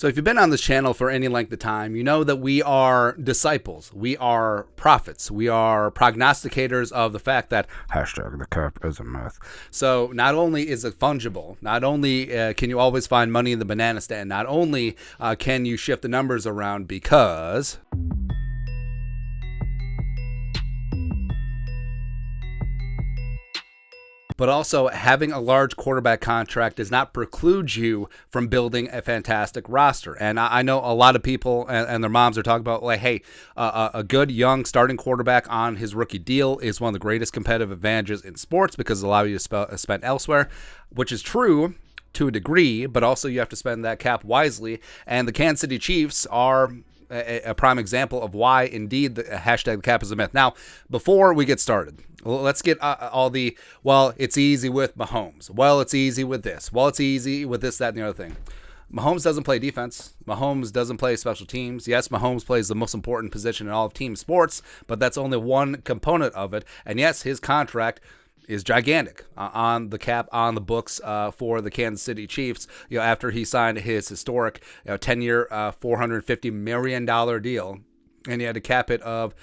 So if you've been on this channel for any length of time, you know that we are disciples. We are prophets. We are prognosticators of the fact that #the cap is a myth. So not only is it fungible, not only can you always find money in the banana stand, not only can you shift the numbers around because... but also having a large quarterback contract does not preclude you from building a fantastic roster. And I know a lot of people and their moms are talking about, like, hey, a good young starting quarterback on his rookie deal is one of the greatest competitive advantages in sports because it allows you to spend elsewhere, which is true to a degree, but also you have to spend that cap wisely. And the Kansas City Chiefs are a prime example of why, indeed, the #cap is a myth. Now, before we get started, let's get all the, well, it's easy with Mahomes. Well, it's easy with this. Well, it's easy with this, that, and the other thing. Mahomes doesn't play defense. Mahomes doesn't play special teams. Yes, Mahomes plays the most important position in all of team sports, but that's only one component of it. And yes, his contract is gigantic on the cap, on the books for the Kansas City Chiefs. You know, after he signed his historic 10-year, $450 million deal, and he had a cap it of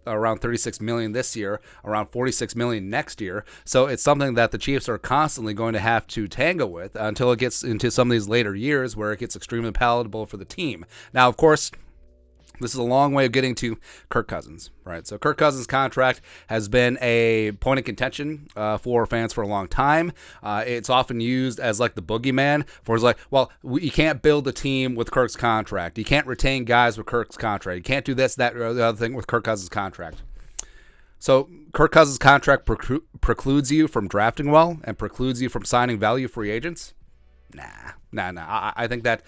around $36 million this year, around $46 million next year. So it's something that the Chiefs are constantly going to have to tango with until it gets into some of these later years where it gets extremely palatable for the team. Now, of course, this is a long way of getting to Kirk Cousins, right? So Kirk Cousins' contract has been a point of contention for fans for a long time. It's often used as like the boogeyman for, it's like, well, you can't build a team with Kirk's contract. You can't retain guys with Kirk's contract. You can't do this, that, or the other thing with Kirk Cousins' contract. So Kirk Cousins' contract precludes you from drafting well and precludes you from signing value free agents? Nah. I think that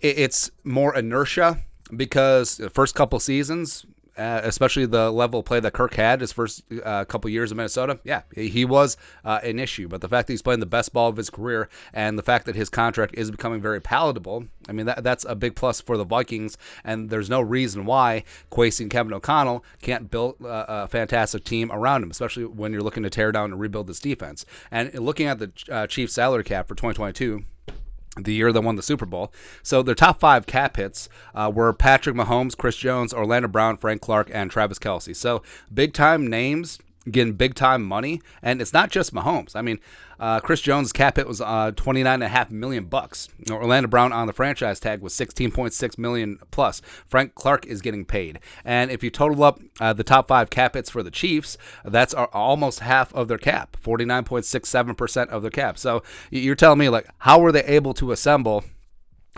it's more inertia. Because the first couple seasons, especially the level of play that Kirk had his first couple years in Minnesota, yeah, he was an issue. But the fact that he's playing the best ball of his career and the fact that his contract is becoming very palatable, I mean, that's a big plus for the Vikings. And there's no reason why Kwesi and Kevin O'Connell can't build a fantastic team around him, especially when you're looking to tear down and rebuild this defense. And looking at the Chiefs salary cap for 2022, the year they won the Super Bowl. So their top 5 cap hits were Patrick Mahomes, Chris Jones, Orlando Brown, Frank Clark, and Travis Kelce. So big-time names getting big-time money, and it's not just Mahomes. I mean, Chris Jones' cap hit was $29.5 million. Orlando Brown on the franchise tag was $16.6 million plus. Frank Clark is getting paid, and if you total up the top 5 cap hits for the Chiefs, that's almost half of their cap, 49.67% of their cap. So you're telling me, like, how were they able to assemble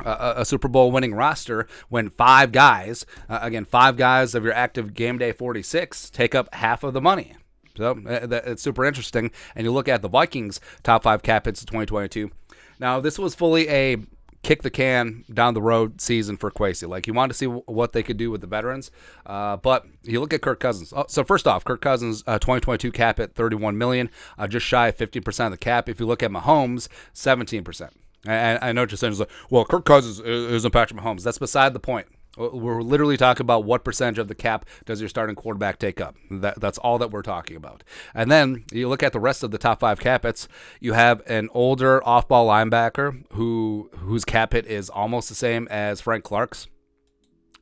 a Super Bowl winning roster when 5 guys, again, 5 guys of your active game day 46 take up half of the money? So it's super interesting. And you look at the Vikings' top 5 cap hits of 2022. Now, this was fully a kick the can down the road season for Kwesi. Like, you wanted to see what they could do with the veterans. But you look at Kirk Cousins. So first off, Kirk Cousins' 2022 cap hit $31 million, just shy of 50% of the cap. If you look at Mahomes, 17%. And I know what you're saying is like, well, Kirk Cousins isn't Patrick Mahomes. That's beside the point. We're literally talking about what percentage of the cap does your starting quarterback take up. That's all that we're talking about. And then you look at the rest of the top 5 cap hits. You have an older off-ball linebacker whose cap hit is almost the same as Frank Clark's.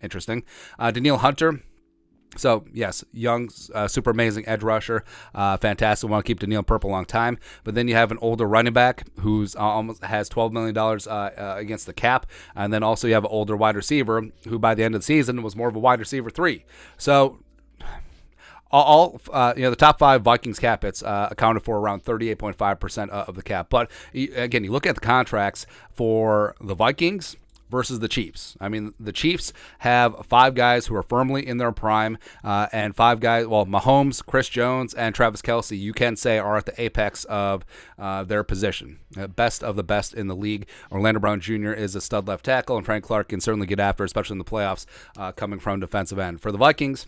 Interesting. Danielle Hunter. So, yes, young, super amazing edge rusher. Fantastic. We want to keep Danielle Purple a long time. But then you have an older running back who's almost has $12 million against the cap. And then also you have an older wide receiver who by the end of the season was more of a wide receiver 3. So, the top 5 Vikings cap hits accounted for around 38.5% of the cap. But, again, you look at the contracts for the Vikings versus the Chiefs. I mean, the Chiefs have 5 guys who are firmly in their prime, and 5 guys, well, Mahomes, Chris Jones, and Travis Kelce, you can say are at the apex of their position. Best of the best in the league. Orlando Brown Jr. is a stud left tackle, and Frank Clark can certainly get after, especially in the playoffs, coming from defensive end. For the Vikings,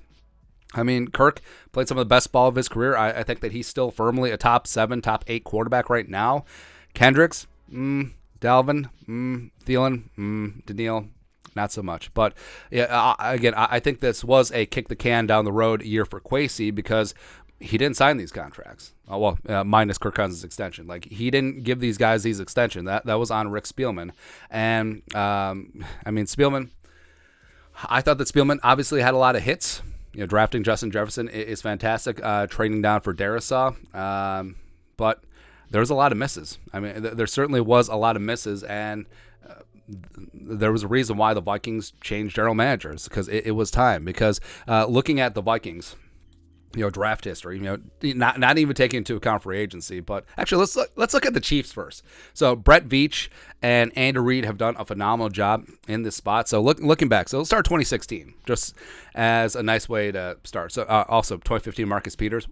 I mean, Kirk played some of the best ball of his career. I think that he's still firmly a top 7, top 8 quarterback right now. Kendricks, Dalvin, Thielen, Danielle, not so much. But yeah, again, I think this was a kick the can down the road year for Kwesi because he didn't sign these contracts. Minus Kirk Cousins' extension. Like, he didn't give these guys these extensions. That was on Rick Spielman. And, Spielman, I thought that Spielman obviously had a lot of hits. Drafting Justin Jefferson is fantastic. Trading down for Darrisaw. But there's a lot of misses. There certainly was a lot of misses, and there was a reason why the Vikings changed general managers, because it was time. Because looking at the Vikings, draft history, not even taking into account free agency, but actually let's look at the Chiefs first. So Brett Veach and Andy Reid have done a phenomenal job in this spot. So looking back, so let's start 2016, just as a nice way to start. So also 2015 Marcus Peters,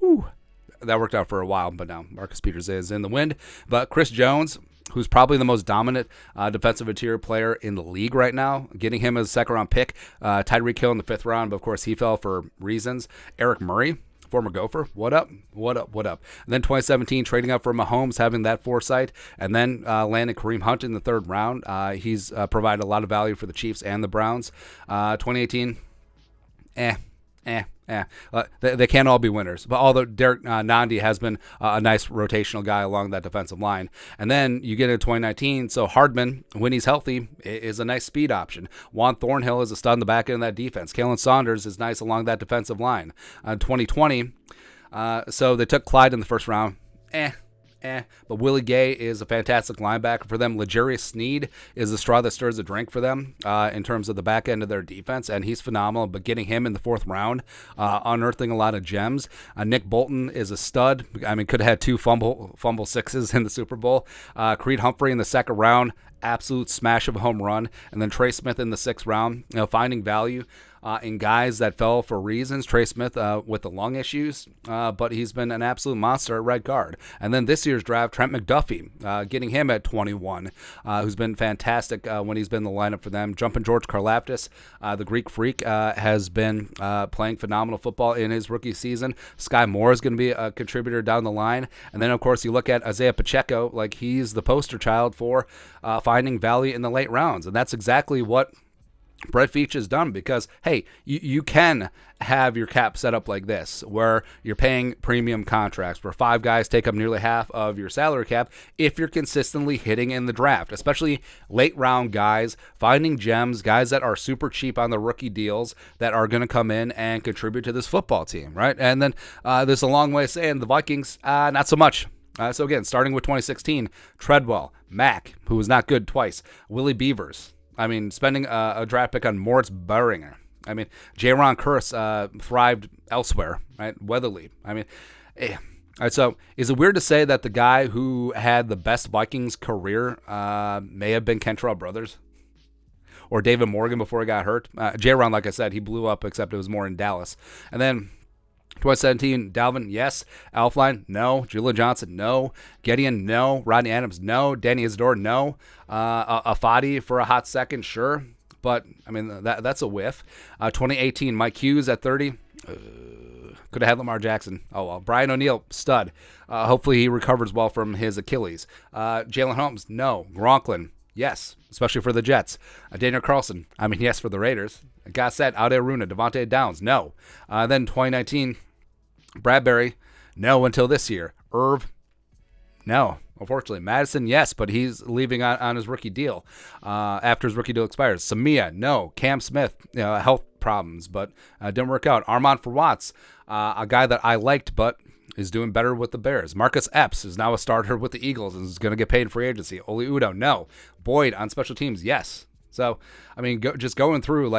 that worked out for a while, but now Marcus Peters is in the wind. But Chris Jones, who's probably the most dominant defensive interior player in the league right now, getting him as a second-round pick. Tyreek Hill in the 5th round, but of course he fell for reasons. Eric Murray, former Gopher, what up? And then 2017, trading up for Mahomes, having that foresight, and then landing Kareem Hunt in the 3rd round. He's provided a lot of value for the Chiefs and the Browns. 2018, they can't all be winners. But although Derek Nandi has been a nice rotational guy along that defensive line. And then you get into 2019, so Hardman, when he's healthy, is a nice speed option. Juan Thornhill is a stud in the back end of that defense. Kalen Saunders is nice along that defensive line. 2020, so they took Clyde in the 1st round. But Willie Gay is a fantastic linebacker for them. L'Jarius Sneed is the straw that stirs the drink for them in terms of the back end of their defense, and he's phenomenal. But getting him in the 4th round, unearthing a lot of gems. Nick Bolton is a stud. Could have had 2 fumble sixes in the Super Bowl. Creed Humphrey in the 2nd round, absolute smash of a home run. And then Trey Smith in the 6th round, finding value in guys that fell for reasons. Trey Smith with the lung issues, but he's been an absolute monster at right guard. And then this year's draft, Trent McDuffie, getting him at 21, who's been fantastic when he's been in the lineup for them. Jumping George Karlaftis, the Greek Freak, has been playing phenomenal football in his rookie season. Sky Moore is going to be a contributor down the line. And then, of course, you look at Isaiah Pacheco, like he's the poster child for finding value in the late rounds. And that's exactly what Brett Veach has done, because, hey, you can have your cap set up like this, where you're paying premium contracts, where 5 guys take up nearly half of your salary cap if you're consistently hitting in the draft, especially late round guys, finding gems, guys that are super cheap on the rookie deals that are going to come in and contribute to this football team, right? And then there's a long way of saying the Vikings, not so much. So again, starting with 2016, Treadwell, Mack, who was not good twice, Willie Beavers. Spending a draft pick on Moritz Beringer. Jaron Curse thrived elsewhere, right? Weatherly. All right, so is it weird to say that the guy who had the best Vikings career may have been Kentrell Brothers? Or David Morgan before he got hurt? Jaron, like I said, he blew up, except it was more in Dallas. And then 2017, Dalvin, yes. Alfline, no. Julian Johnson, no. Gideon, no. Rodney Adams, no. Danny Isidore, no. Afadi for a hot second, sure. But, that's a whiff. 2018, Mike Hughes at 30. Could have had Lamar Jackson. Oh, well. Brian O'Neill, stud. Hopefully he recovers well from his Achilles. Jalen Holmes, no. Gronklin, yes, especially for the Jets. Daniel Carlson, yes, for the Raiders. Gossett, Ade Aruna, Devontae Downs, no. Then 2019, Bradbury, no until this year. Irv, no. Unfortunately, Madison, yes, but he's leaving on his rookie deal after his rookie deal expires. Samia, no. Cam Smith, health problems, but didn't work out. Armand for Watts, a guy that I liked, but is doing better with the Bears. Marcus Epps is now a starter with the Eagles and is going to get paid in free agency. Oli Udoh, no. Boyd on special teams, yes. So, just going through,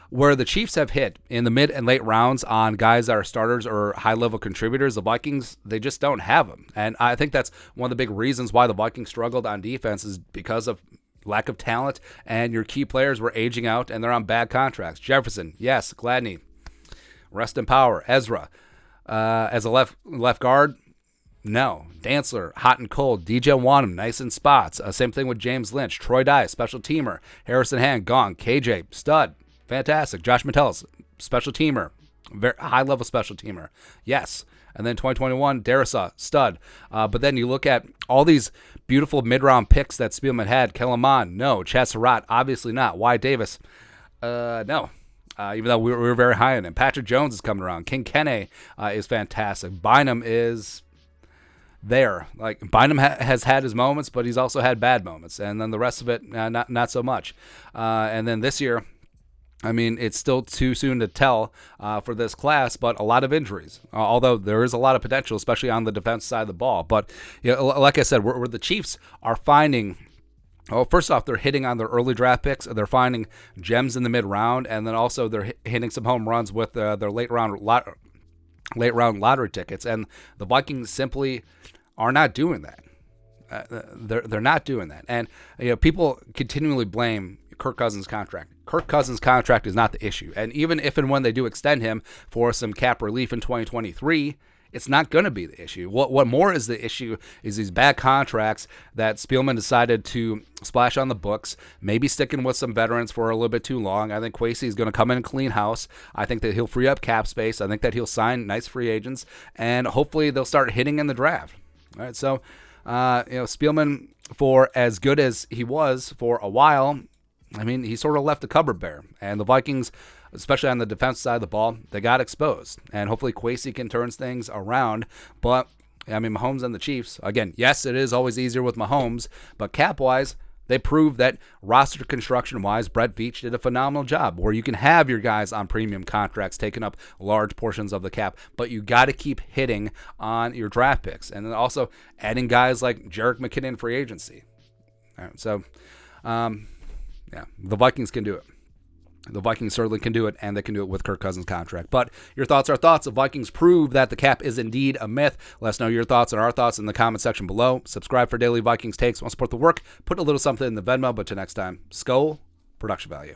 where the Chiefs have hit in the mid and late rounds on guys that are starters or high-level contributors, the Vikings, they just don't have them. And I think that's one of the big reasons why the Vikings struggled on defense, is because of lack of talent, and your key players were aging out and they're on bad contracts. Jefferson, yes. Gladney, rest in power. Ezra, as a left guard, no. Dantzler, hot and cold. DJ Wanham, nice in spots. Same thing with James Lynch. Troy Dye, special teamer. Harrison Hand, gone. KJ, stud. Fantastic. Josh Metellus, special teamer. Very high-level special teamer. Yes. And then 2021, Darrisaw, stud. But then you look at all these beautiful mid-round picks that Spielman had. Kellen Mond, no. Chad Surratt, obviously not. Wyatt Davis, no. even though we were very high on him. Patrick Jones is coming around. King Kene is fantastic. Bynum is there. Like, Bynum has had his moments, but he's also had bad moments. And then the rest of it, not so much. And then this year, I mean, it's still too soon to tell for this class, but a lot of injuries. Although there is a lot of potential, especially on the defense side of the ball. But like I said, where the Chiefs are finding, well, first off, they're hitting on their early draft picks. They're finding gems in the mid-round, and then also they're hitting some home runs with their late-round lottery tickets. And the Vikings simply are not doing that. They're not doing that. And people continually blame Kirk Cousins' contract. Kirk Cousins' contract is not the issue. And even if and when they do extend him for some cap relief in 2023, it's not going to be the issue. What more is the issue is these bad contracts that Spielman decided to splash on the books, maybe sticking with some veterans for a little bit too long. I think Kwesi is going to come in and clean house. I think that he'll free up cap space. I think that he'll sign nice free agents, and hopefully they'll start hitting in the draft. All right, so Spielman, for as good as he was for a while, I mean, he sort of left the cupboard bare. And the Vikings, especially on the defense side of the ball, they got exposed. And hopefully Kwesi can turn things around. But, I mean, Mahomes and the Chiefs, again, yes, it is always easier with Mahomes, but cap-wise, they proved that roster construction-wise, Brett Veach did a phenomenal job where you can have your guys on premium contracts taking up large portions of the cap, but you got to keep hitting on your draft picks. And then also adding guys like Jerick McKinnon in free agency. All right, so, yeah, the Vikings can do it. The Vikings certainly can do it, and they can do it with Kirk Cousins' contract. But your thoughts are thoughts. The Vikings prove that the cap is indeed a myth. Let us know your thoughts and our thoughts in the comment section below. Subscribe for daily Vikings takes. Want to support the work? Put a little something in the Venmo. But till next time, Skol, production value.